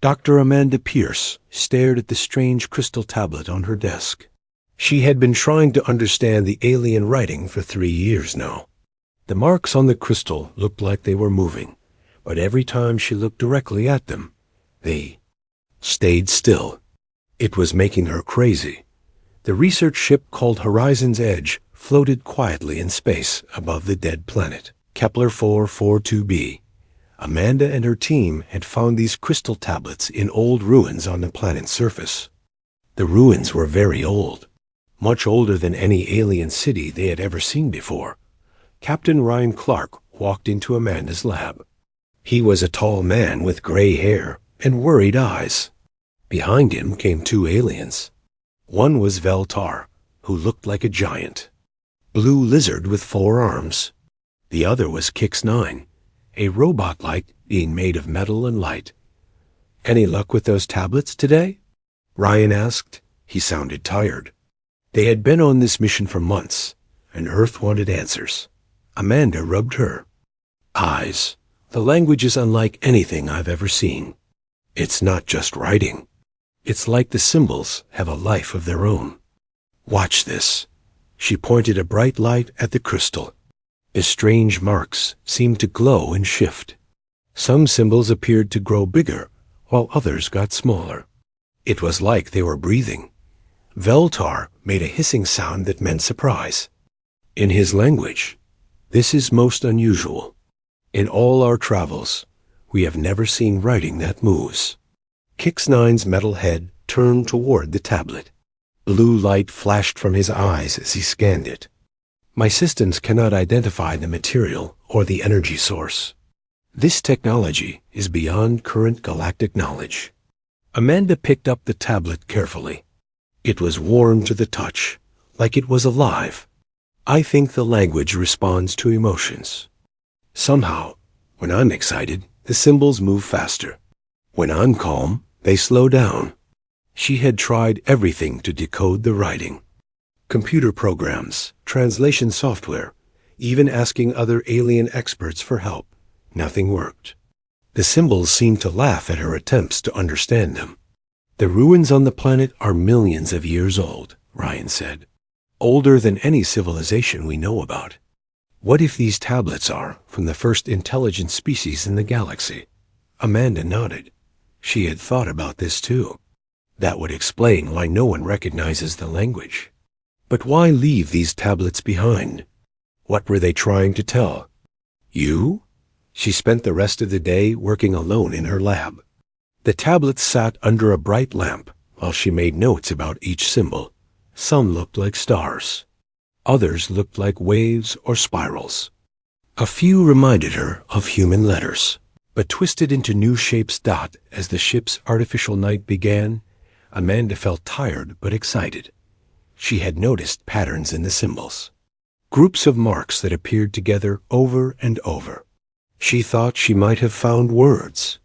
Dr. Amanda Pierce stared at the strange crystal tablet on her desk. She had been trying to understand the alien writing for 3 years now. The marks on the crystal looked like they were moving, but every time she looked directly at them, they stayed still. It was making her crazy. The research ship called Horizon's Edge floated quietly in space above the dead planet, Kepler 442b. Amanda and her team had found these crystal tablets in old ruins on the planet's surface. The ruins were very old, much older than any alien city they had ever seen before. Captain Ryan Clark walked into Amanda's lab. He was a tall man with gray hair and worried eyes. Behind him came 2 aliens. One was Veltar, who looked like a giant. Blue lizard with 4 arms. The other was Kix-9, a robot-like being made of metal and light. "Any luck with those tablets today?" Ryan asked. He sounded tired. They had been on this mission for months, and Earth wanted answers. Amanda rubbed her eyes. "The language is unlike anything I've ever seen. It's not just writing. It's like the symbols have a life of their own. Watch this." She pointed a bright light at the crystal. The strange marks seemed to glow and shift. Some symbols appeared to grow bigger, while others got smaller. It was like they were breathing. Veltar made a hissing sound that meant surprise. In his language, "This is most unusual. In all our travels, we have never seen writing that moves." Kix-9's metal head turned toward the tablet. Blue light flashed from his eyes as he scanned it. "My systems cannot identify the material or the energy source. This technology is beyond current galactic knowledge." Amanda picked up the tablet carefully. It was warm to the touch, like it was alive. "I think the language responds to emotions. Somehow, when I'm excited, the symbols move faster. When I'm calm, they slow down." She had tried everything to decode the writing. Computer programs, translation software, even asking other alien experts for help. Nothing worked. The symbols seemed to laugh at her attempts to understand them. "The ruins on the planet are millions of years old," Ryan said. "Older than any civilization we know about. What if these tablets are from the first intelligent species in the galaxy?" Amanda nodded. She had thought about this too. That would explain why no one recognizes the language. But why leave these tablets behind? What were they trying to tell? "You?" She spent the rest of the day working alone in her lab. The tablets sat under a bright lamp while she made notes about each symbol. Some looked like stars. Others looked like waves or spirals. A few reminded her of human letters, but twisted into new shapes. As the ship's artificial night began, Amanda felt tired but excited. She had noticed patterns in the symbols. Groups of marks that appeared together over and over. She thought she might have found words.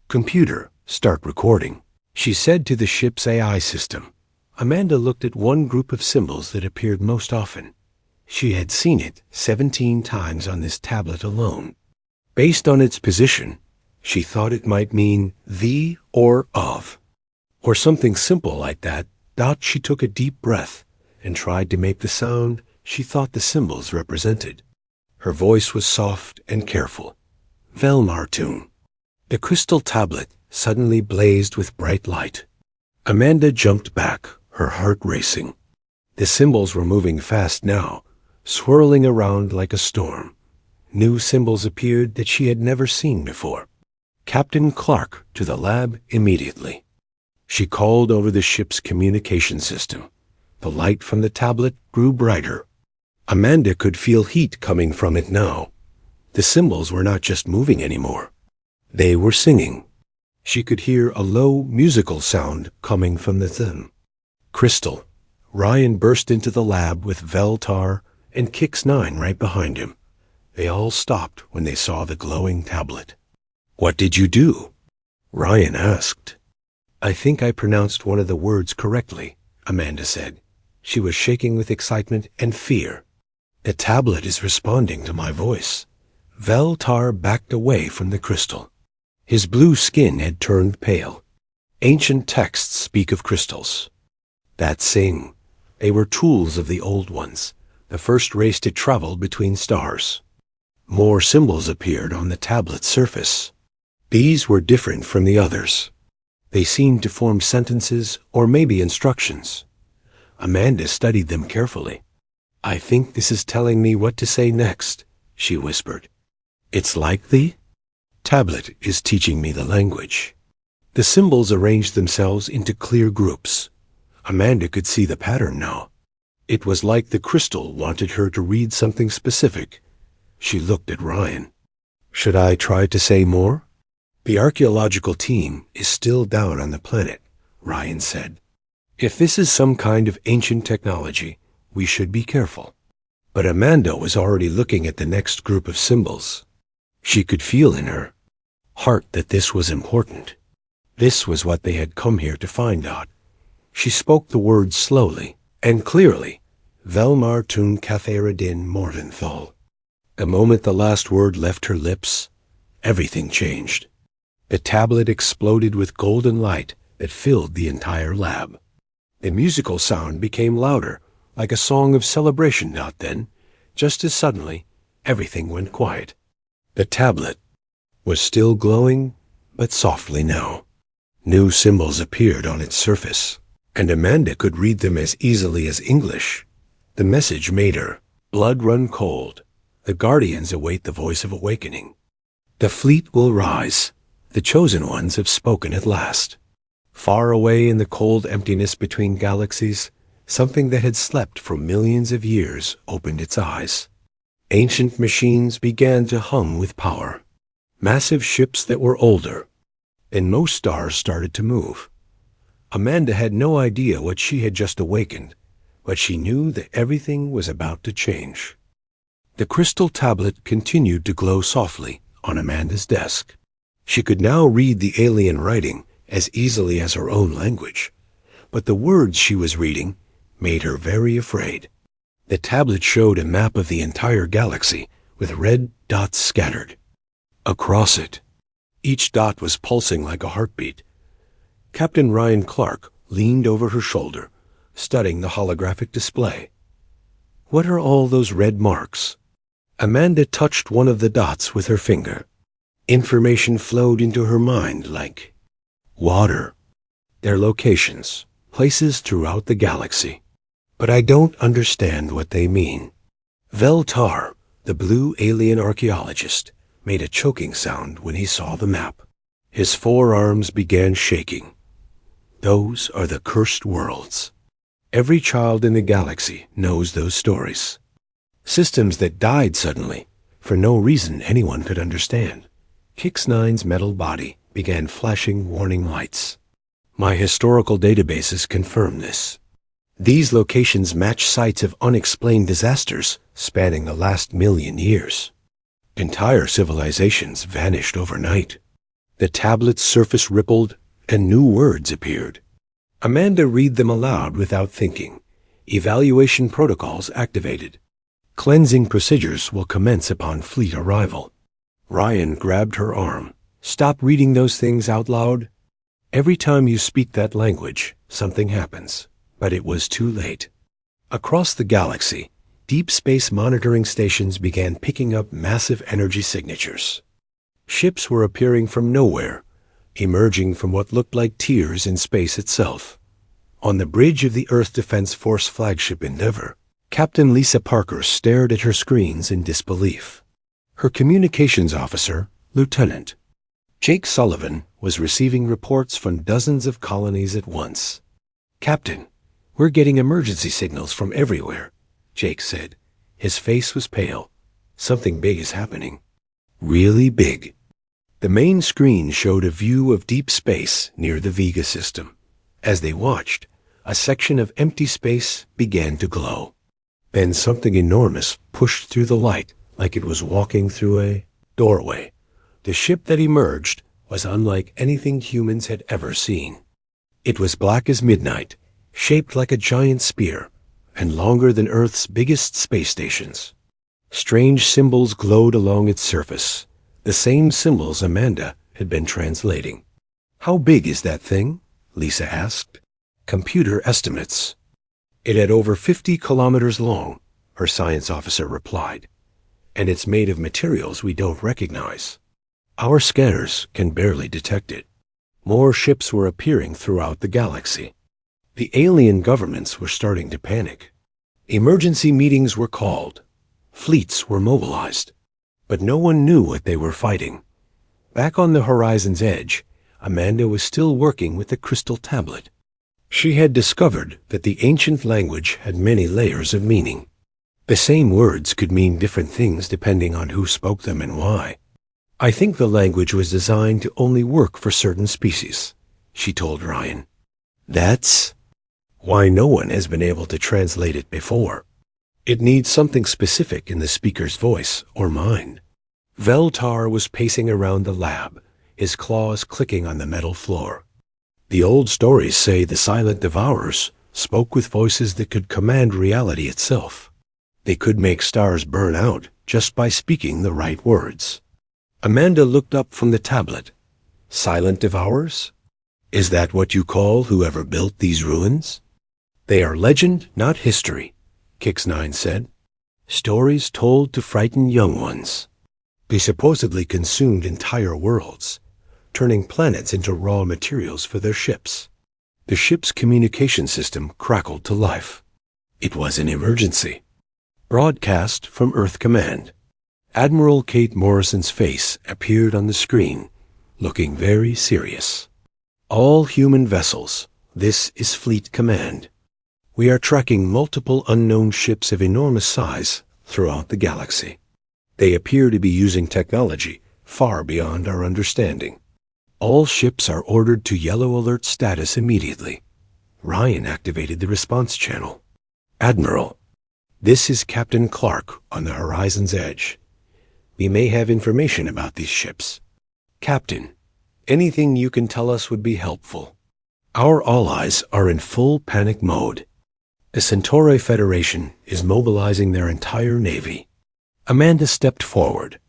"Computer, start recording," she said to the ship's AI system. Amanda looked at one group of symbols that appeared most often. She had seen it 17 times on this tablet alone. Based on its position, she thought it might mean the or of, or something simple like that. She took a deep breath and tried to make the sound she thought the symbols represented. Her voice was soft and careful. "Velmartun." The crystal tablet suddenly blazed with bright light. Amanda jumped back, her heart racing. The symbols were moving fast now, swirling around like a storm. New symbols appeared that she had never seen before. "Captain Clark to the lab immediately." She called over the ship's communication system. The light from the tablet grew brighter. Amanda could feel heat coming from it now. The symbols were not just moving anymore. They were singing. She could hear a low musical sound coming from the them. "Crystal." Ryan burst into the lab with Veltar and Kix-9 right behind him. They all stopped when they saw the glowing tablet. "What did you do?" Ryan asked. "I think I pronounced one of the words correctly," Amanda said. She was shaking with excitement and fear. "The tablet is responding to my voice." Veltar backed away from the crystal. His blue skin had turned pale. Ancient texts speak of crystals. That sing. They were tools of the old ones, the first race to travel between stars. More symbols appeared on the tablet's surface. These were different from the others. They seemed to form sentences or maybe instructions. Amanda studied them carefully. "I think this is telling me what to say next," she whispered. "It's like the tablet is teaching me the language." The symbols arranged themselves into clear groups. Amanda could see the pattern now. It was like the crystal wanted her to read something specific. She looked at Ryan. "Should I try to say more?" "The archaeological team is still down on the planet," Ryan said. "If this is some kind of ancient technology, we should be careful." But Amanda was already looking at the next group of symbols. She could feel in her heart that this was important. This was what they had come here to find out. She spoke the words slowly and clearly. Velmar tun Catharidin Mordenthal. The moment the last word left her lips, everything changed. The tablet exploded with golden light that filled the entire lab. The musical sound became louder, like a song of celebration out then. Just as suddenly, everything went quiet. The tablet was still glowing, but softly now. New symbols appeared on its surface, and Amanda could read them as easily as English. The message made her blood run cold. The Guardians await the voice of awakening. The fleet will rise. The chosen ones have spoken at last. Far away in the cold emptiness between galaxies, something that had slept for millions of years opened its eyes. Ancient machines began to hum with power. Massive ships that were older, and most stars started to move. Amanda had no idea what she had just awakened, but she knew that everything was about to change. The crystal tablet continued to glow softly on Amanda's desk. She could now read the alien writing as easily as her own language, but the words she was reading made her very afraid. The tablet showed a map of the entire galaxy with red dots scattered across it. Each dot was pulsing like a heartbeat. Captain Ryan Clark leaned over her shoulder, studying the holographic display. "What are all those red marks?" Amanda touched one of the dots with her finger. Information flowed into her mind like water. Their locations, places throughout the galaxy. "But I don't understand what they mean." Veltar, the blue alien archaeologist, made a choking sound when he saw the map. His forearms began shaking. "Those are the cursed worlds. Every child in the galaxy knows those stories. Systems that died suddenly, for no reason anyone could understand." Kix-9's metal body began flashing warning lights. "My historical databases confirm this. These locations match sites of unexplained disasters spanning the last 1,000,000 years. Entire civilizations vanished overnight." The tablet's surface rippled, and new words appeared. Amanda read them aloud without thinking. Evaluation protocols activated. Cleansing procedures will commence upon fleet arrival. Ryan grabbed her arm. "Stop reading those things out loud. Every time you speak that language, something happens." But it was too late. Across the galaxy, deep space monitoring stations began picking up massive energy signatures. Ships were appearing from nowhere, emerging from what looked like tears in space itself. On the bridge of the Earth Defense Force flagship Endeavour, Captain Lisa Parker stared at her screens in disbelief. Her communications officer, Lieutenant Jake Sullivan, was receiving reports from dozens of colonies at once. "Captain, we're getting emergency signals from everywhere," Jake said. His face was pale. "Something big is happening." Really big. The main screen showed a view of deep space near the Vega system. As they watched, a section of empty space began to glow. Then something enormous pushed through the light like it was walking through a doorway. The ship that emerged was unlike anything humans had ever seen. It was black as midnight, shaped like a giant spear, and longer than Earth's biggest space stations. Strange symbols glowed along its surface, the same symbols Amanda had been translating. "How big is that thing?" Lisa asked. "Computer estimates." "It had over 50 kilometers long," her science officer replied. "And it's made of materials we don't recognize. Our scanners can barely detect it." More ships were appearing throughout the galaxy. The alien governments were starting to panic. Emergency meetings were called. Fleets were mobilized. But no one knew what they were fighting. Back on the horizon's edge, Amanda was still working with the crystal tablet. She had discovered that the ancient language had many layers of meaning. The same words could mean different things depending on who spoke them and why. "I think the language was designed to only work for certain species," she told Ryan. "That's why no one has been able to translate it before. It needs something specific in the speaker's voice or mind." Veltar was pacing around the lab, his claws clicking on the metal floor. "The old stories say the silent devourers spoke with voices that could command reality itself. They could make stars burn out just by speaking the right words." Amanda looked up from the tablet. "Silent devourers? Is that what you call whoever built these ruins?" "They are legend, not history," Kix-9 said. "Stories told to frighten young ones." They supposedly consumed entire worlds, turning planets into raw materials for their ships. The ship's communication system crackled to life. It was an emergency. Broadcast from Earth Command. Admiral Kate Morrison's face appeared on the screen, looking very serious. "All human vessels, this is Fleet Command. We are tracking multiple unknown ships of enormous size throughout the galaxy. They appear to be using technology far beyond our understanding. All ships are ordered to yellow alert status immediately." Ryan activated the response channel. "Admiral, this is Captain Clark on the horizon's edge. We may have information about these ships. Captain, anything you can tell us would be helpful. Our allies are in full panic mode. The Centauri Federation is mobilizing their entire navy." Amanda stepped forward.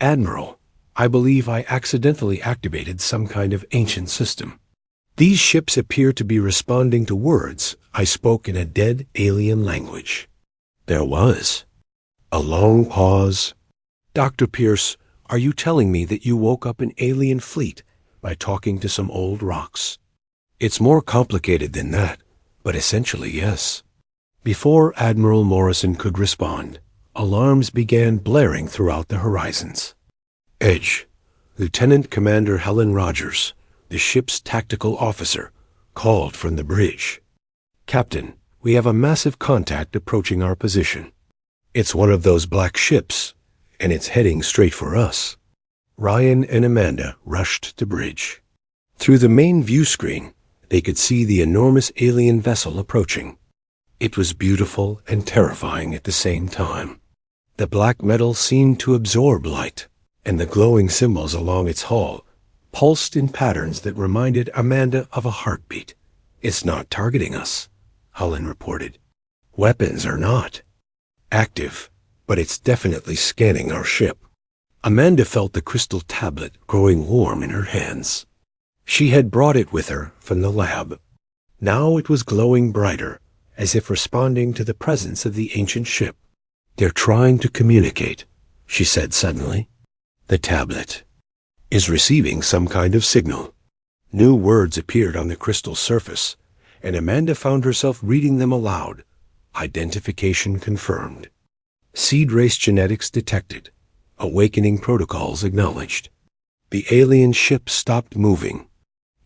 "Admiral, I believe I accidentally activated some kind of ancient system. These ships appear to be responding to words I spoke in a dead alien language." There was a long pause. "Dr. Pierce, are you telling me that you woke up an alien fleet by talking to some old rocks?" "It's more complicated than that, but essentially yes." Before Admiral Morrison could respond, alarms began blaring throughout the horizons. "Edge, Lieutenant Commander Helen Rogers, the ship's tactical officer, called from the bridge. Captain, we have a massive contact approaching our position. It's one of those black ships, and it's heading straight for us." Ryan and Amanda rushed to bridge. Through the main view screen, they could see the enormous alien vessel approaching. It was beautiful and terrifying at the same time. The black metal seemed to absorb light, and the glowing symbols along its hull pulsed in patterns that reminded Amanda of a heartbeat. "It's not targeting us," Helen reported. "Weapons are not active, but it's definitely scanning our ship." Amanda felt the crystal tablet growing warm in her hands. She had brought it with her from the lab. Now it was glowing brighter, as if responding to the presence of the ancient ship. "They're trying to communicate," she said suddenly. "The tablet is receiving some kind of signal." New words appeared on the crystal surface, and Amanda found herself reading them aloud. Identification confirmed. Seed race genetics detected. Awakening protocols acknowledged. The alien ship stopped moving.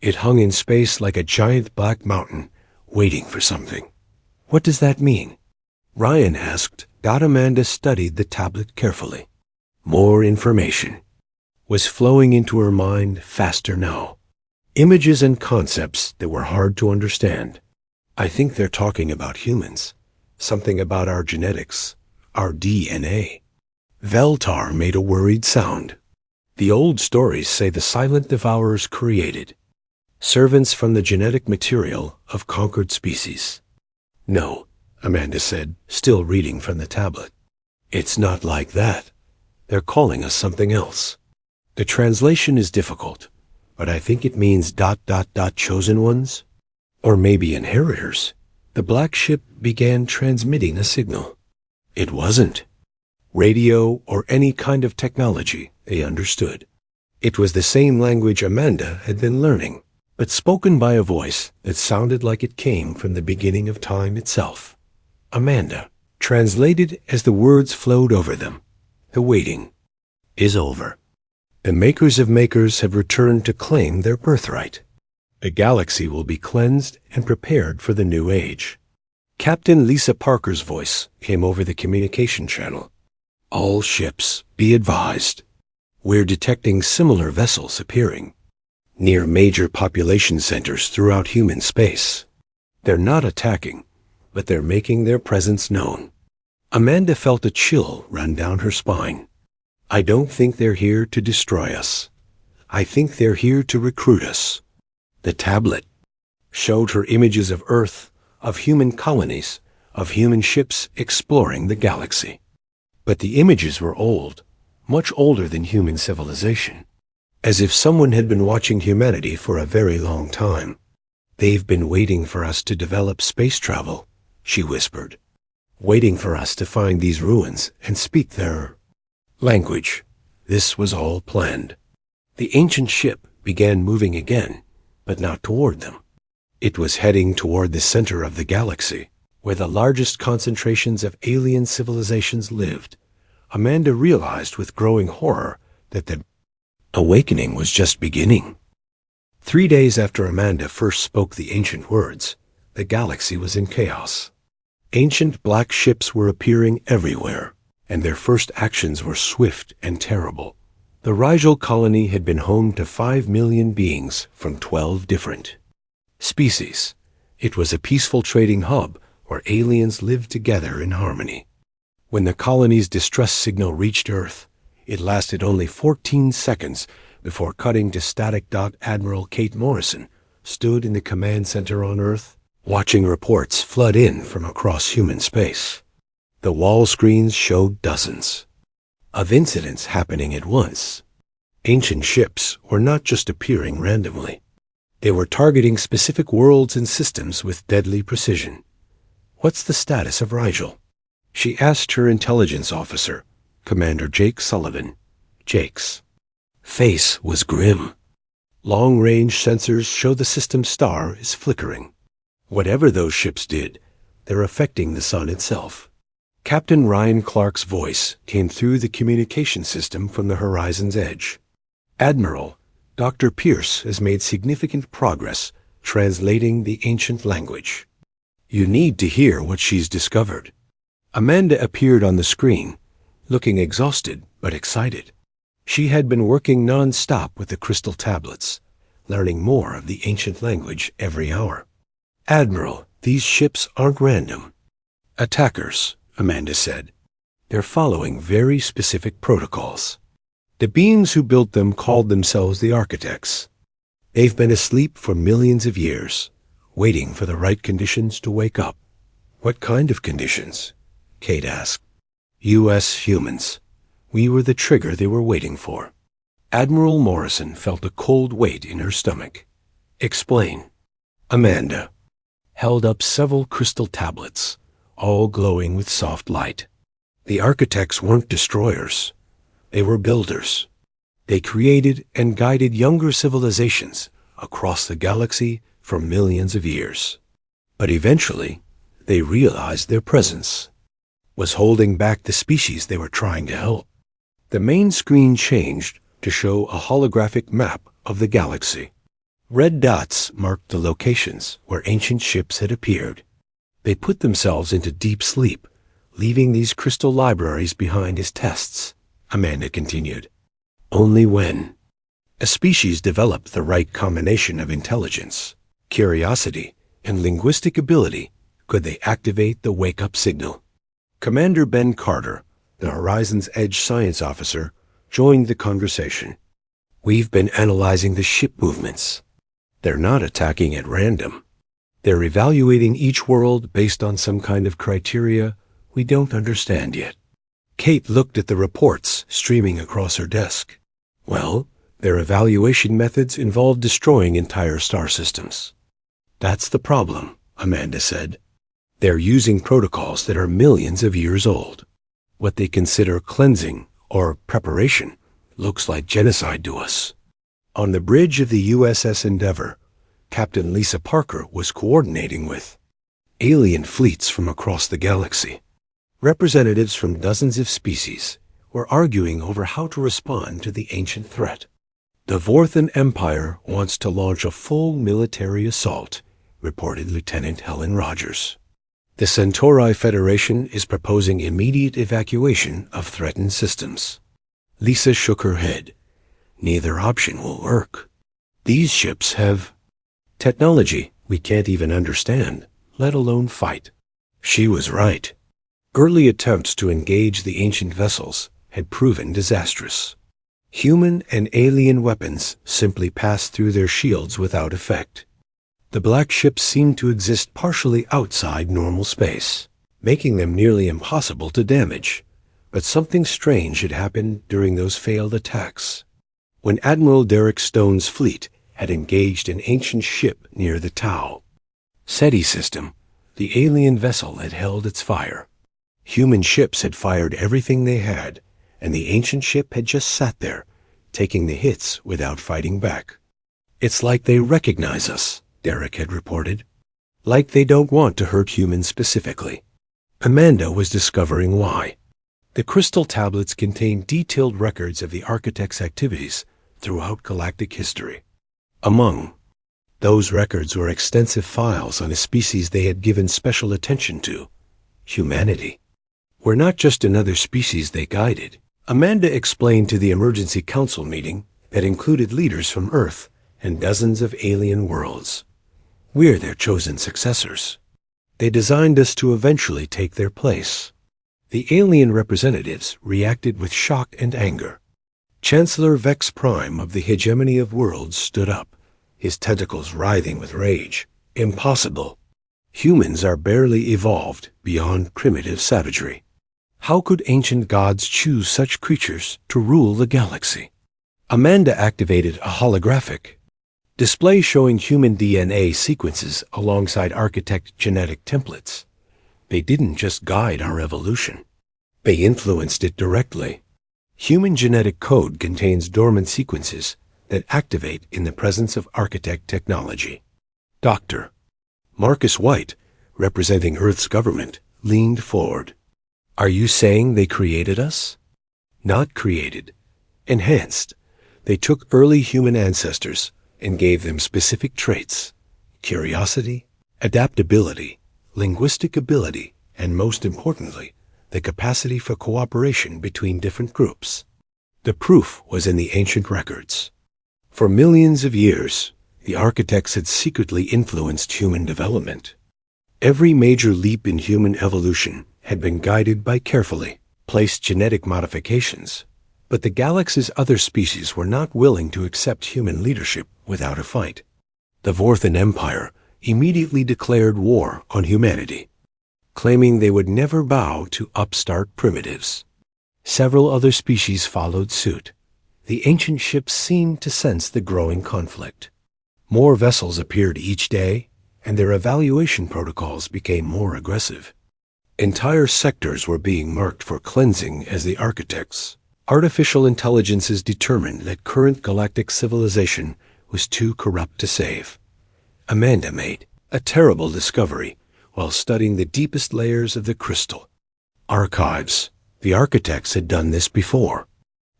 It hung in space like a giant black mountain, waiting for something. "What does that mean?" Ryan asked. Amanda studied the tablet carefully. More information was flowing into her mind faster now. Images and concepts that were hard to understand. "I think they're talking about humans. Something about our genetics, our DNA." Veltar made a worried sound. "The old stories say the silent devourers created servants from the genetic material of conquered species." "No," Amanda said, still reading from the tablet. "It's not like that. They're calling us something else." The translation is difficult, but I think it means ... chosen ones? Or maybe inheritors. The black ship began transmitting a signal. It wasn't radio or any kind of technology, they understood. It was the same language Amanda had been learning, but spoken by a voice that sounded like it came from the beginning of time itself. Amanda translated as the words flowed over them. The waiting is over. The makers of makers have returned to claim their birthright. The galaxy will be cleansed and prepared for the new age. Captain Lisa Parker's voice came over the communication channel. All ships, be advised. We're detecting similar vessels appearing near major population centers throughout human space. They're not attacking, but they're making their presence known. Amanda felt a chill run down her spine. I don't think they're here to destroy us. I think they're here to recruit us. The tablet showed her images of Earth, of human colonies, of human ships exploring the galaxy. But the images were old, much older than human civilization, as if someone had been watching humanity for a very long time. They've been waiting for us to develop space travel, she whispered, waiting for us to find these ruins and speak their language. This was all planned. The ancient ship began moving again, but not toward them. It was heading toward the center of the galaxy, where the largest concentrations of alien civilizations lived. Amanda realized with growing horror that the awakening was just beginning. 3 days after Amanda first spoke the ancient words, the galaxy was in chaos. Ancient black ships were appearing everywhere, and their first actions were swift and terrible. The Rigel colony had been home to 5 million beings from 12 different species. It was a peaceful trading hub where aliens lived together in harmony. When the colony's distress signal reached Earth, it lasted only 14 seconds before cutting to static. Admiral Kate Morrison stood in the command center on Earth, watching reports flood in from across human space. The wall screens showed dozens of incidents happening at once. Ancient ships were not just appearing randomly. They were targeting specific worlds and systems with deadly precision. What's the status of Rigel? She asked her intelligence officer, Commander Jake Sullivan. Jake's face was grim. Long-range sensors show the system star is flickering. Whatever those ships did, they're affecting the sun itself. Captain Ryan Clark's voice came through the communication system from the horizon's edge. Admiral, Dr. Pierce has made significant progress translating the ancient language. You need to hear what she's discovered. Amanda appeared on the screen, looking exhausted but excited. She had been working non-stop with the crystal tablets, learning more of the ancient language every hour. Admiral, these ships aren't random attackers, Amanda said. They're following very specific protocols. The beings who built them called themselves the architects. They've been asleep for millions of years, waiting for the right conditions to wake up. What kind of conditions? Kate asked. U.S. humans. We were the trigger they were waiting for. Admiral Morrison felt a cold weight in her stomach. Explain. Amanda held up several crystal tablets, all glowing with soft light. The architects weren't destroyers. They were builders. They created and guided younger civilizations across the galaxy for millions of years. But eventually, they realized their presence was holding back the species they were trying to help. The main screen changed to show a holographic map of the galaxy. Red dots marked the locations where ancient ships had appeared. They put themselves into deep sleep, leaving these crystal libraries behind as tests, Amanda continued. Only when a species developed the right combination of intelligence, curiosity, and linguistic ability could they activate the wake-up signal. Commander Ben Carter, the Horizon's Edge science officer, joined the conversation. We've been analyzing the ship movements. They're not attacking at random. They're evaluating each world based on some kind of criteria we don't understand yet. Kate looked at the reports streaming across her desk. Well, their evaluation methods involve destroying entire star systems. That's the problem, Amanda said. They're using protocols that are millions of years old. What they consider cleansing or preparation looks like genocide to us. On the bridge of the USS Endeavour, Captain Lisa Parker was coordinating with alien fleets from across the galaxy. Representatives from dozens of species were arguing over how to respond to the ancient threat. The Vorthan Empire wants to launch a full military assault, reported Lieutenant Helen Rogers. The Centauri Federation is proposing immediate evacuation of threatened systems. Lisa shook her head. Neither option will work. These ships have technology we can't even understand, let alone fight. She was right. Early attempts to engage the ancient vessels had proven disastrous. Human and alien weapons simply passed through their shields without effect. The black ships seemed to exist partially outside normal space, making them nearly impossible to damage. But something strange had happened during those failed attacks. When Admiral Derek Stone's fleet had engaged an ancient ship near the Tau SETI system, the alien vessel had held its fire. Human ships had fired everything they had, and the ancient ship had just sat there, taking the hits without fighting back. It's like they recognize us, Derek had reported. Like they don't want to hurt humans specifically. Amanda was discovering why. The crystal tablets contained detailed records of the architect's activities throughout galactic history. Among those records were extensive files on a species they had given special attention to, humanity. We're not just another species they guided. Amanda explained to the emergency council meeting that included leaders from Earth and dozens of alien worlds. We're their chosen successors. They designed us to eventually take their place. The alien representatives reacted with shock and anger. Chancellor Vex Prime of the Hegemony of Worlds stood up, his tentacles writhing with rage. Impossible. Humans are barely evolved beyond primitive savagery. How could ancient gods choose such creatures to rule the galaxy? Amanda activated a holographic display showing human DNA sequences alongside architect genetic templates. They didn't just guide our evolution. They influenced it directly. Human genetic code contains dormant sequences that activate in the presence of architect technology. Dr. Marcus White, representing Earth's government, leaned forward. Are you saying they created us? Not created. Enhanced. They took early human ancestors and gave them specific traits: curiosity, adaptability, linguistic ability, and most importantly, the capacity for cooperation between different groups. The proof was in the ancient records. For millions of years, the architects had secretly influenced human development. Every major leap in human evolution had been guided by carefully placed genetic modifications, but the galaxy's other species were not willing to accept human leadership without a fight. The Vorthan Empire immediately declared war on humanity, claiming they would never bow to upstart primitives. Several other species followed suit. The ancient ships seemed to sense the growing conflict. More vessels appeared each day, and their evaluation protocols became more aggressive. Entire sectors were being marked for cleansing as the architects. Artificial intelligences determined that current galactic civilization was too corrupt to save. Amanda made a terrible discovery while studying the deepest layers of the crystal. Archives. The architects had done this before,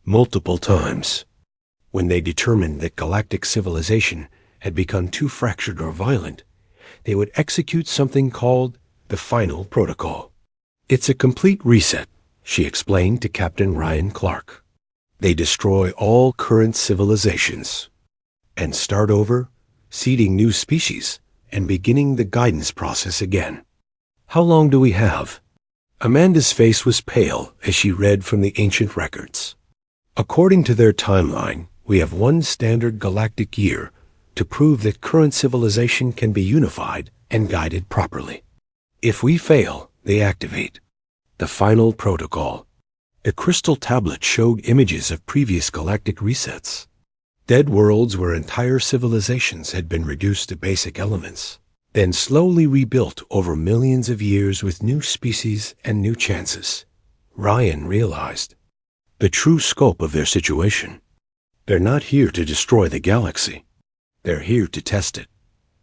multiple times. When they determined that galactic civilization had become too fractured or violent, they would execute something called the Final Protocol. It's a complete reset, she explained to Captain Ryan Clark. They destroy all current civilizations and start over, seeding new species and beginning the guidance process again. How long do we have? Amanda's face was pale as she read from the ancient records. According to their timeline, we have one standard galactic year to prove that current civilization can be unified and guided properly. If we fail, they activate the Final Protocol. A crystal tablet showed images of previous galactic resets. Dead worlds where entire civilizations had been reduced to basic elements, then slowly rebuilt over millions of years with new species and new chances. Ryan realized the true scope of their situation. They're not here to destroy the galaxy. They're here to test it.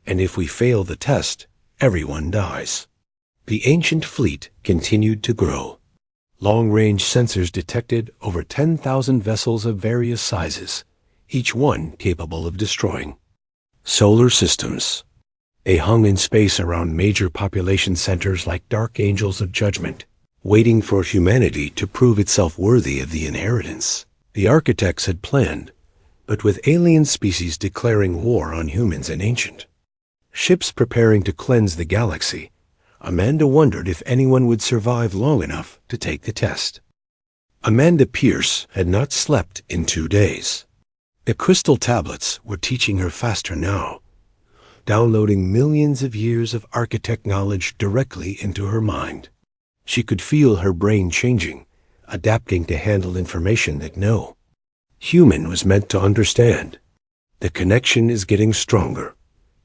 And if we fail the test, everyone dies. The ancient fleet continued to grow. Long-range sensors detected over 10,000 vessels of various sizes, each one capable of destroying. Solar systems. They hung in space around major population centers like dark angels of judgment, waiting for humanity to prove itself worthy of the inheritance the architects had planned, but with alien species declaring war on humans and ancient. Ships preparing to cleanse the galaxy, Amanda wondered if anyone would survive long enough to take the test. Amanda Pierce had not slept in 2 days. The crystal tablets were teaching her faster now, downloading millions of years of architect knowledge directly into her mind. She could feel her brain changing, adapting to handle information that no human was meant to understand. The connection is getting stronger,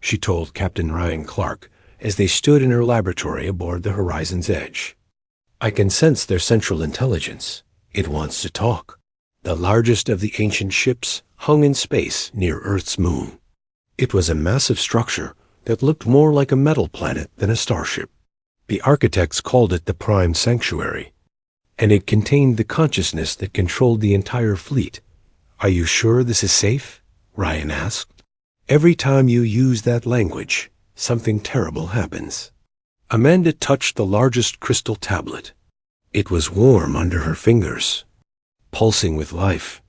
she told Captain Ryan Clark as they stood in her laboratory aboard the Horizon's Edge. I can sense their central intelligence. It wants to talk. The largest of the ancient ships hung in space near Earth's moon. It was a massive structure that looked more like a metal planet than a starship. The architects called it the Prime Sanctuary, and it contained the consciousness that controlled the entire fleet. Are you sure this is safe? Ryan asked. Every time you use that language, something terrible happens. Amanda touched the largest crystal tablet. It was warm under her fingers, pulsing with life.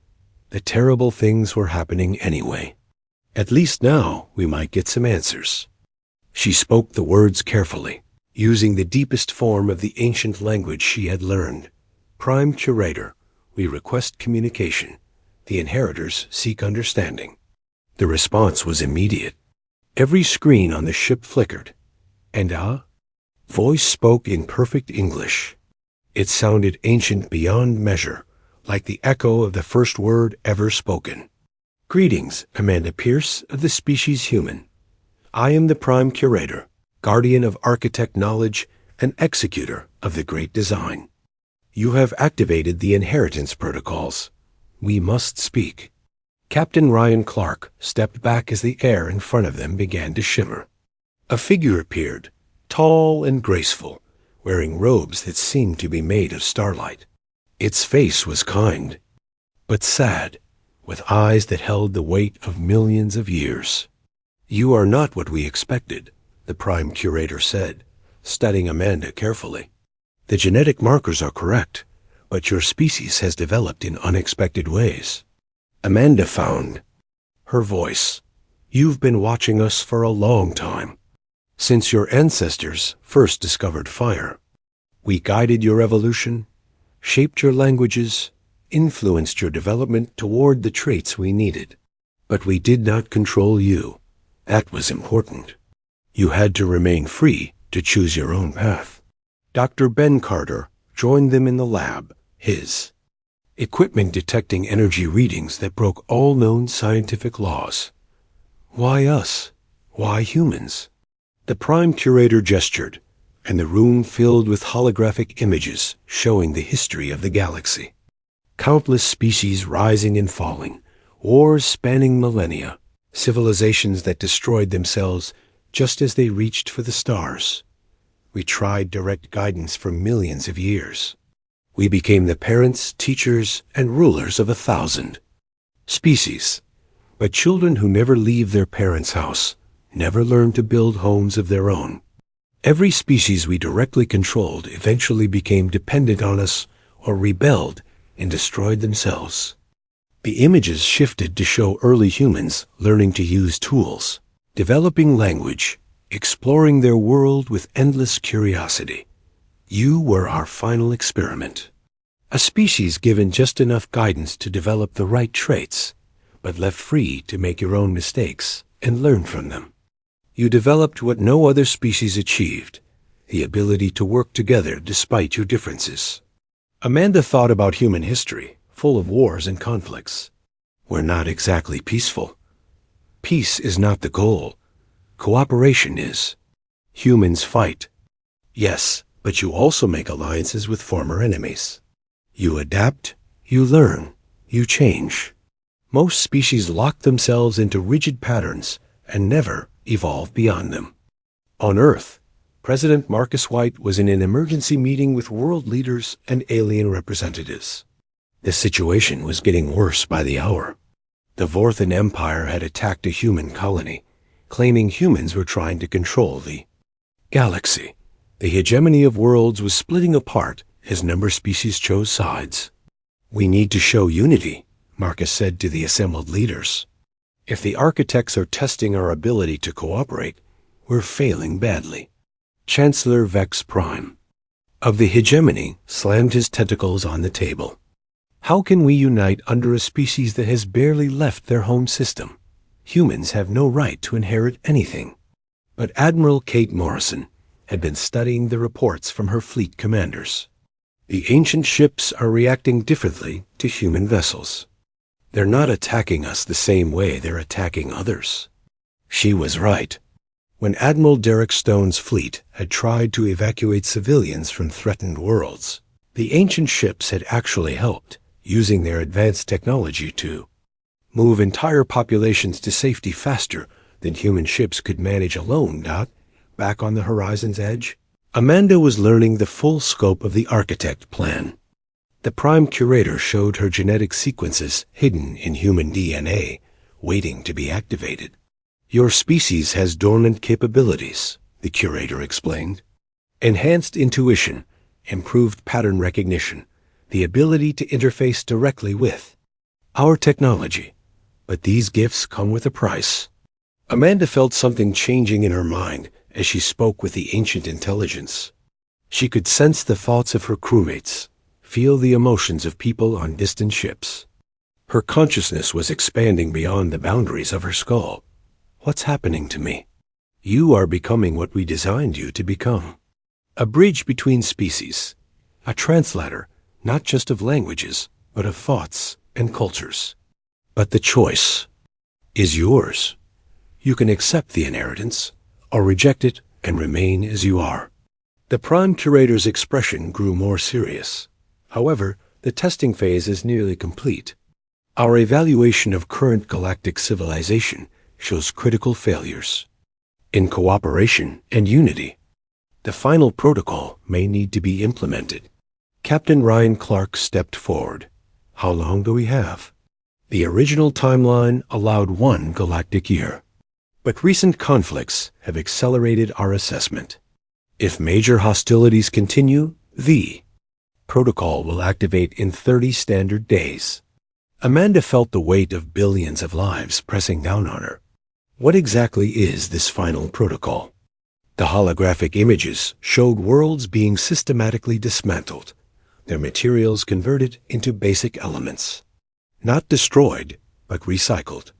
The terrible things were happening anyway. At least now we might get some answers. She spoke the words carefully, using the deepest form of the ancient language she had learned. Prime Curator, we request communication. The inheritors seek understanding. The response was immediate. Every screen on the ship flickered, and voice spoke in perfect English. It sounded ancient beyond measure, like the echo of the first word ever spoken. Greetings, Amanda Pierce of the species human. I am the Prime Curator, guardian of architect knowledge and executor of the great design. You have activated the inheritance protocols. We must speak. Captain Ryan Clark stepped back as the air in front of them began to shimmer. A figure appeared, tall and graceful, wearing robes that seemed to be made of starlight. Its face was kind, but sad, with eyes that held the weight of millions of years. You are not what we expected, the Prime Curator said, studying Amanda carefully. The genetic markers are correct, but your species has developed in unexpected ways. Amanda found her voice. You've been watching us for a long time, since your ancestors first discovered fire. We guided your evolution, shaped your languages, influenced your development toward the traits we needed. But we did not control you. That was important. You had to remain free to choose your own path. Dr. Ben Carter joined them in the lab, his equipment detecting energy readings that broke all known scientific laws. Why us? Why humans? The Prime Curator gestured, and the room filled with holographic images showing the history of the galaxy. Countless species rising and falling, wars spanning millennia, civilizations that destroyed themselves just as they reached for the stars. We tried direct guidance for millions of years. We became the parents, teachers, and rulers of 1,000 species. But children who never leave their parents' house never learn to build homes of their own. Every species we directly controlled eventually became dependent on us or rebelled and destroyed themselves. The images shifted to show early humans learning to use tools, developing language, exploring their world with endless curiosity. You were our final experiment. A species given just enough guidance to develop the right traits, but left free to make your own mistakes and learn from them. You developed what no other species achieved, the ability to work together despite your differences. Amanda thought about human history, full of wars and conflicts. We're not exactly peaceful. Peace is not the goal. Cooperation is. Humans fight. Yes, but you also make alliances with former enemies. You adapt, you learn, you change. Most species lock themselves into rigid patterns and never evolve beyond them. On Earth, President Marcus White was in an emergency meeting with world leaders and alien representatives. The situation was getting worse by the hour. The Vorthan Empire had attacked a human colony, claiming humans were trying to control the galaxy. The hegemony of worlds was splitting apart as number species chose sides. We need to show unity, Marcus said to the assembled leaders. If the architects are testing our ability to cooperate, we're failing badly. Chancellor Vex Prime of the hegemony slammed his tentacles on the table. How can we unite under a species that has barely left their home system? Humans have no right to inherit anything. But Admiral Kate Morrison had been studying the reports from her fleet commanders. The ancient ships are reacting differently to human vessels. They're not attacking us the same way they're attacking others. She was right. When Admiral Derek Stone's fleet had tried to evacuate civilians from threatened worlds, the ancient ships had actually helped, using their advanced technology to move entire populations to safety faster than human ships could manage alone. Back on the horizon's edge, Amanda was learning the full scope of the architect plan. The Prime Curator showed her genetic sequences hidden in human DNA, waiting to be activated. Your species has dormant capabilities, the Curator explained. Enhanced intuition, improved pattern recognition, the ability to interface directly with our technology. But these gifts come with a price. Amanda felt something changing in her mind as she spoke with the ancient intelligence. She could sense the thoughts of her crewmates, feel the emotions of people on distant ships. Her consciousness was expanding beyond the boundaries of her skull. What's happening to me? You are becoming what we designed you to become. A bridge between species. A translator, not just of languages, but of thoughts and cultures. But the choice is yours. You can accept the inheritance, or reject it and remain as you are. The Prime Curator's expression grew more serious. However, the testing phase is nearly complete. Our evaluation of current galactic civilization shows critical failures in cooperation and unity. The final protocol may need to be implemented. Captain Ryan Clark stepped forward. How long do we have? The original timeline allowed 1 galactic year. But recent conflicts have accelerated our assessment. If major hostilities continue, the protocol will activate in 30 standard days. Amanda felt the weight of billions of lives pressing down on her. What exactly is this final protocol? The holographic images showed worlds being systematically dismantled, their materials converted into basic elements. Not destroyed, but recycled,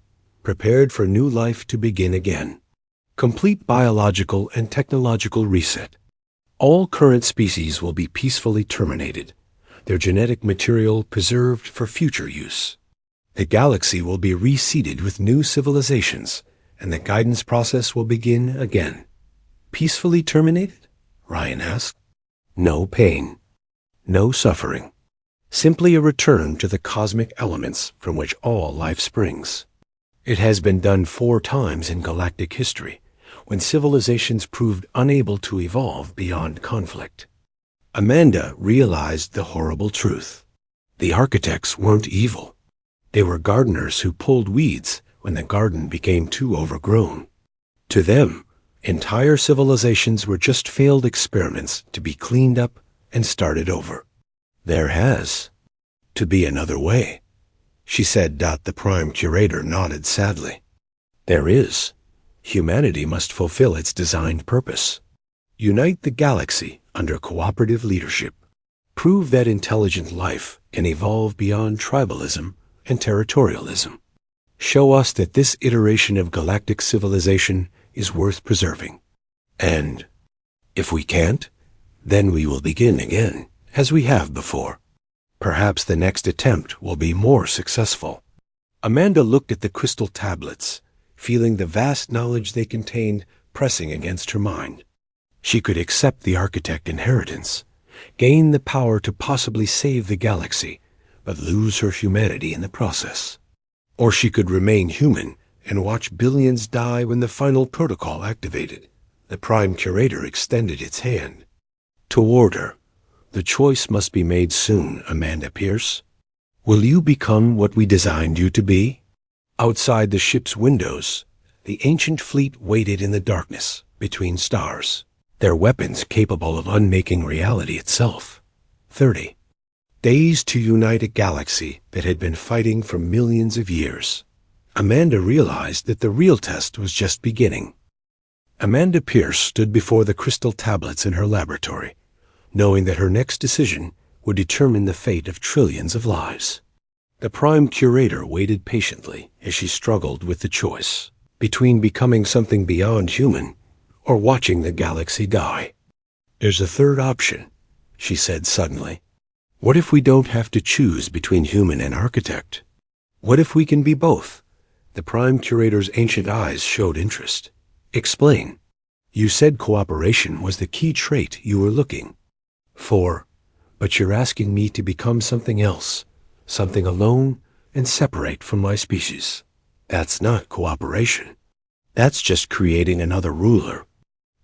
prepared for new life to begin again. Complete biological and technological reset. All current species will be peacefully terminated, their genetic material preserved for future use. The galaxy will be reseeded with new civilizations, and the guidance process will begin again. Peacefully terminated? Ryan asked. No pain. No suffering. Simply a return to the cosmic elements from which all life springs. It has been done 4 times in galactic history, when civilizations proved unable to evolve beyond conflict. Amanda realized the horrible truth. The architects weren't evil. They were gardeners who pulled weeds when the garden became too overgrown. To them, entire civilizations were just failed experiments to be cleaned up and started over. There has to be another way, she said. The Prime Curator nodded sadly. There is. Humanity must fulfill its designed purpose. Unite the galaxy under cooperative leadership. Prove that intelligent life can evolve beyond tribalism and territorialism. Show us that this iteration of galactic civilization is worth preserving. And if we can't, then we will begin again, as we have before. Perhaps the next attempt will be more successful. Amanda looked at the crystal tablets, feeling the vast knowledge they contained pressing against her mind. She could accept the architect inheritance, gain the power to possibly save the galaxy, but lose her humanity in the process. Or she could remain human and watch billions die when the final protocol activated. The Prime Curator extended its hand toward her. The choice must be made soon, Amanda Pierce. Will you become what we designed you to be? Outside the ship's windows, the ancient fleet waited in the darkness between stars, their weapons capable of unmaking reality itself. 30 days to unite a galaxy that had been fighting for millions of years. Amanda realized that the real test was just beginning. Amanda Pierce stood before the crystal tablets in her laboratory, knowing that her next decision would determine the fate of trillions of lives. The Prime Curator waited patiently as she struggled with the choice between becoming something beyond human or watching the galaxy die. There's a third option, she said suddenly. What if we don't have to choose between human and architect? What if we can be both? The Prime Curator's ancient eyes showed interest. Explain. You said cooperation was the key trait you were looking for, but you're asking me to become something else, something alone and separate from my species. That's not cooperation. That's just creating another ruler.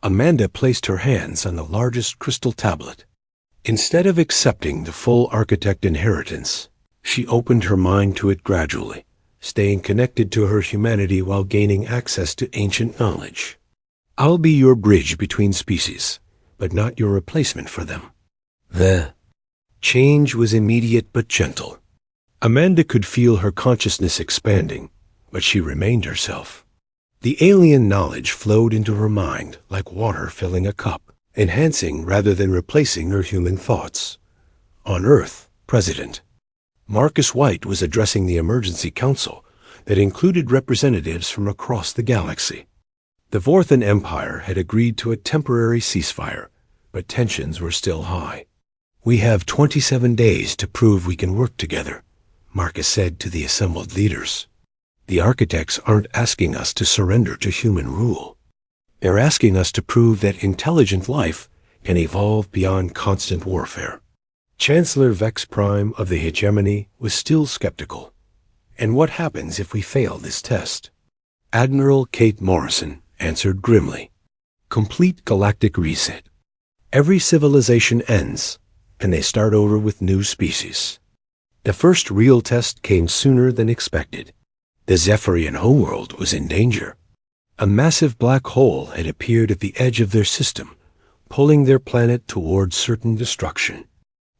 Amanda placed her hands on the largest crystal tablet. Instead of accepting the full architect inheritance, she opened her mind to it gradually, staying connected to her humanity while gaining access to ancient knowledge. I'll be your bridge between species, but not your replacement for them. The change was immediate but gentle. Amanda could feel her consciousness expanding, but she remained herself. The alien knowledge flowed into her mind like water filling a cup, enhancing rather than replacing her human thoughts. On Earth, President Marcus White was addressing the emergency council that included representatives from across the galaxy. The Vorthan Empire had agreed to a temporary ceasefire, but tensions were still high. We have 27 days to prove we can work together, Marcus said to the assembled leaders. The architects aren't asking us to surrender to human rule. They're asking us to prove that intelligent life can evolve beyond constant warfare. Chancellor Vex Prime of the Hegemony was still skeptical. And what happens if we fail this test? Admiral Kate Morrison answered grimly. Complete galactic reset. Every civilization ends, and they start over with new species. The first real test came sooner than expected. The Zephyrian homeworld was in danger. A massive black hole had appeared at the edge of their system, pulling their planet toward certain destruction.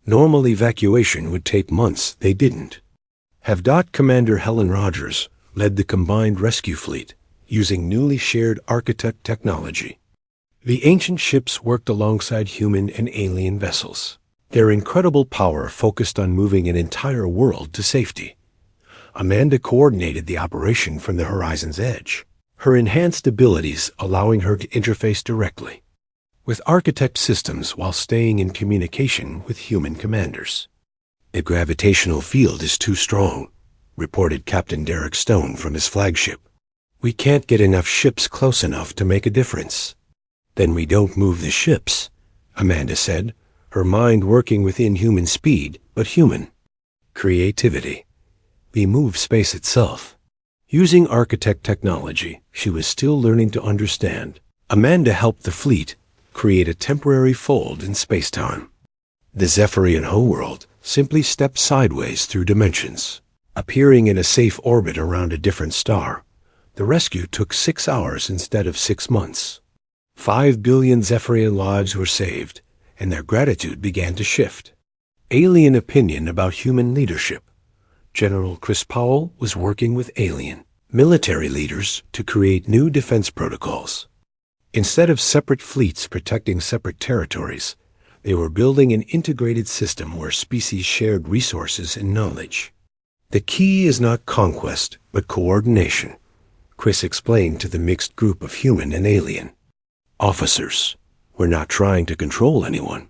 Normal evacuation would take months. They didn't. HFY Commander Helen Rogers led the combined rescue fleet, using newly shared architect technology. The ancient ships worked alongside human and alien vessels. Their incredible power focused on moving an entire world to safety. Amanda coordinated the operation from the horizon's edge, her enhanced abilities allowing her to interface directly with architect systems while staying in communication with human commanders. The gravitational field is too strong, reported Captain Derek Stone from his flagship. We can't get enough ships close enough to make a difference. Then we don't move the ships, Amanda said, her mind working within human speed, but human creativity. We move space itself. Using architect technology she was still learning to understand, Amanda helped the fleet create a temporary fold in space-time. The Zephyrian homeworld simply stepped sideways through dimensions, appearing in a safe orbit around a different star. The rescue took 6 hours instead of 6 months. 5 billion Zephyrian lives were saved, and their gratitude began to shift. Alien opinion about human leadership. General Chris Powell was working with alien military leaders to create new defense protocols. Instead of separate fleets protecting separate territories, they were building an integrated system where species shared resources and knowledge. The key is not conquest, but coordination, Chris explained to the mixed group of human and alien. Officers, we're not trying to control anyone.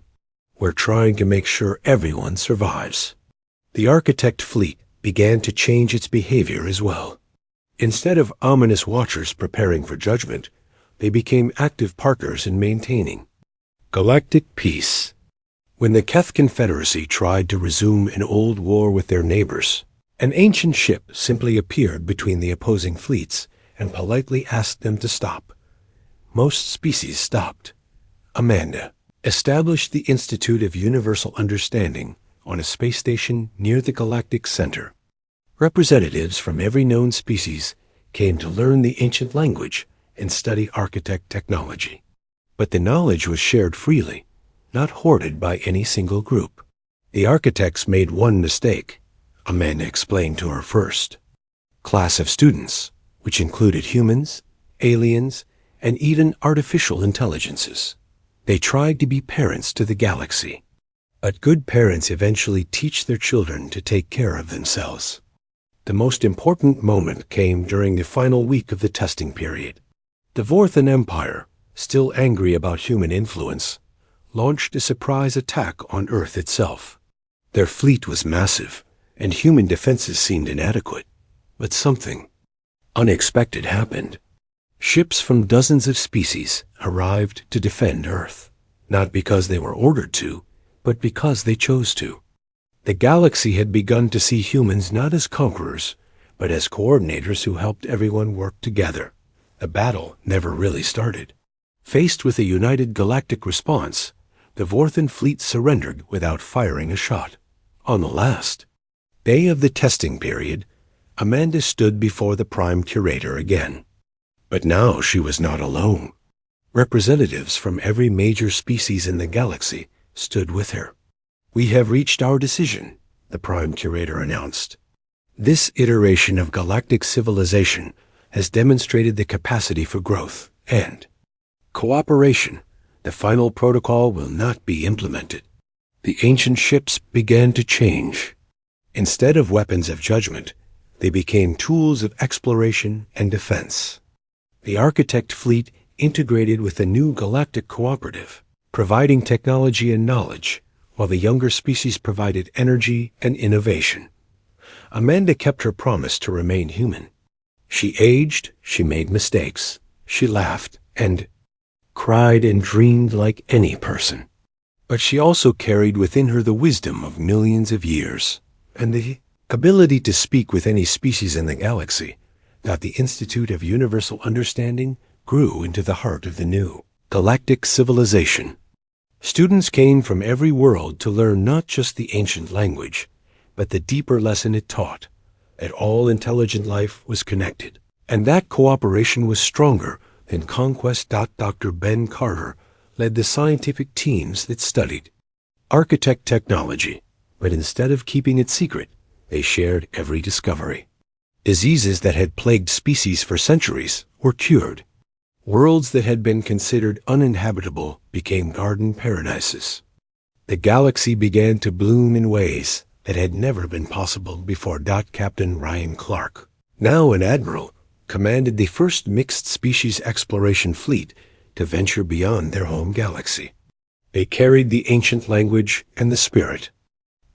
We're trying to make sure everyone survives. The Architect fleet began to change its behavior as well. Instead of ominous watchers preparing for judgment, they became active partners in maintaining galactic peace. When the Keth Confederacy tried to resume an old war with their neighbors, an ancient ship simply appeared between the opposing fleets and politely asked them to stop. Most species stopped. Amanda established the Institute of Universal Understanding on a space station near the Galactic Center. Representatives from every known species came to learn the ancient language and study architect technology. But the knowledge was shared freely, not hoarded by any single group. The architects made one mistake, Amanda explained to her first class of students, which included humans, aliens, and even artificial intelligences. They tried to be parents to the galaxy. But good parents eventually teach their children to take care of themselves. The most important moment came during the final week of the testing period. The Vorthan Empire, still angry about human influence, launched a surprise attack on Earth itself. Their fleet was massive, and human defenses seemed inadequate. But something unexpected happened. Ships from dozens of species arrived to defend Earth, not because they were ordered to, but because they chose to. The galaxy had begun to see humans not as conquerors, but as coordinators who helped everyone work together. The battle never really started. Faced with a united galactic response, the Vorthan fleet surrendered without firing a shot. On the last day of the testing period, Amanda stood before the Prime Curator again. But now she was not alone. Representatives from every major species in the galaxy stood with her. "We have reached our decision," the Prime Curator announced. "This iteration of galactic civilization has demonstrated the capacity for growth and cooperation. The final protocol will not be implemented." The ancient ships began to change. Instead of weapons of judgment, they became tools of exploration and defense. The Architect fleet integrated with a new galactic cooperative, providing technology and knowledge, while the younger species provided energy and innovation. Amanda kept her promise to remain human. She aged, she made mistakes, she laughed, and cried and dreamed like any person. But she also carried within her the wisdom of millions of years, and the ability to speak with any species in the galaxy, that the Institute of Universal Understanding grew into the heart of the new galactic civilization. Students came from every world to learn not just the ancient language, but the deeper lesson it taught, that all intelligent life was connected, and that cooperation was stronger than conquest. Dr. Ben Carter led the scientific teams that studied architect technology, but instead of keeping it secret, they shared every discovery. Diseases that had plagued species for centuries were cured. Worlds that had been considered uninhabitable became garden paradises. The galaxy began to bloom in ways that had never been possible before. Captain Ryan Clark, now an admiral, commanded the first mixed-species exploration fleet to venture beyond their home galaxy. They carried the ancient language and the spirit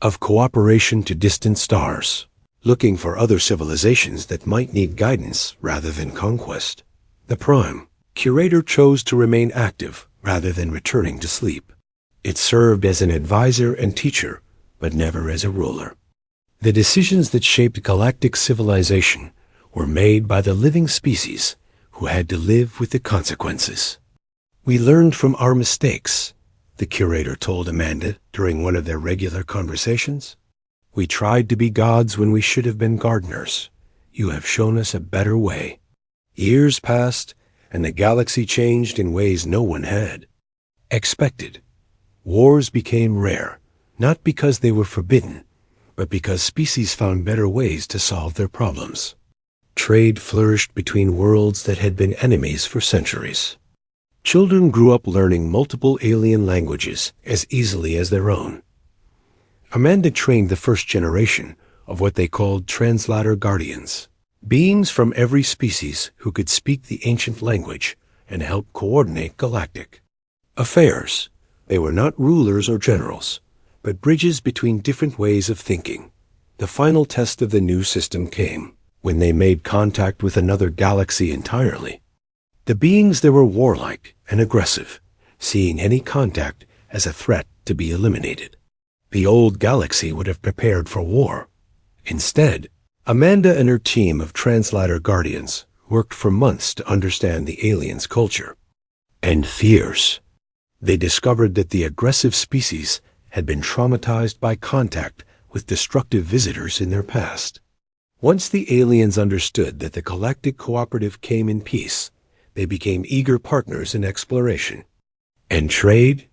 of cooperation to distant stars, looking for other civilizations that might need guidance rather than conquest. The Prime Curator chose to remain active rather than returning to sleep. It served as an advisor and teacher, but never as a ruler. The decisions that shaped galactic civilization were made by the living species who had to live with the consequences. "We learned from our mistakes," the Curator told Amanda during one of their regular conversations. "We tried to be gods when we should have been gardeners. You have shown us a better way." Years passed, and the galaxy changed in ways no one had expected. Wars became rare, not because they were forbidden, but because species found better ways to solve their problems. Trade flourished between worlds that had been enemies for centuries. Children grew up learning multiple alien languages as easily as their own. Amanda trained the first generation of what they called Translator Guardians, beings from every species who could speak the ancient language and help coordinate galactic affairs. They were not rulers or generals, but bridges between different ways of thinking, The final test of the new system came when they made contact with another galaxy entirely. The beings there were warlike and aggressive, seeing any contact as a threat to be eliminated. The old galaxy would have prepared for war. Instead, Amanda and her team of Translator Guardians worked for months to understand the aliens' culture and fears. They discovered that the aggressive species had been traumatized by contact with destructive visitors in their past. Once the aliens understood that the galactic cooperative came in peace, they became eager partners in exploration and trade.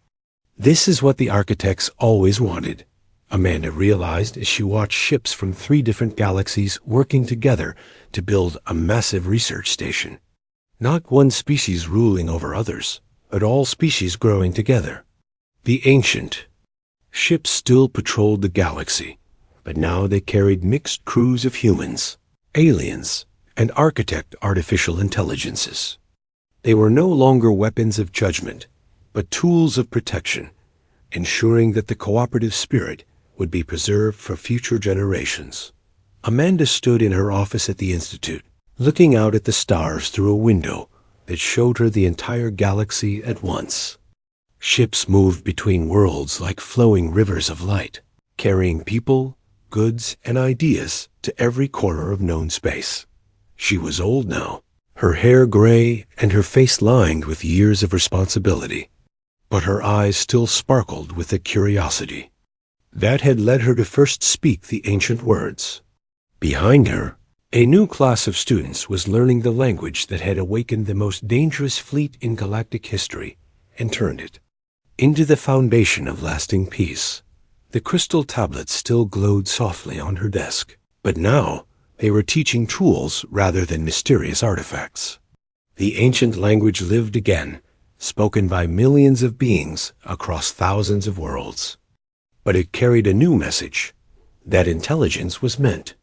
This is what the architects always wanted, Amanda realized as she watched ships from 3 different galaxies working together to build a massive research station. Not one species ruling over others, but all species growing together. The ancient ships still patrolled the galaxy, but now they carried mixed crews of humans, aliens, and architect artificial intelligences. They were no longer weapons of judgment, but tools of protection, ensuring that the cooperative spirit would be preserved for future generations. Amanda stood in her office at the Institute, looking out at the stars through a window that showed her the entire galaxy at once. Ships moved between worlds like flowing rivers of light, carrying people, goods, and ideas to every corner of known space. She was old now, her hair gray and her face lined with years of responsibility, but her eyes still sparkled with a curiosity that had led her to first speak the ancient words. Behind her, a new class of students was learning the language that had awakened the most dangerous fleet in galactic history and turned it into the foundation of lasting peace. The crystal tablets still glowed softly on her desk, but now they were teaching tools rather than mysterious artifacts. The ancient language lived again, spoken by millions of beings across thousands of worlds. But it carried a new message, that intelligence was meant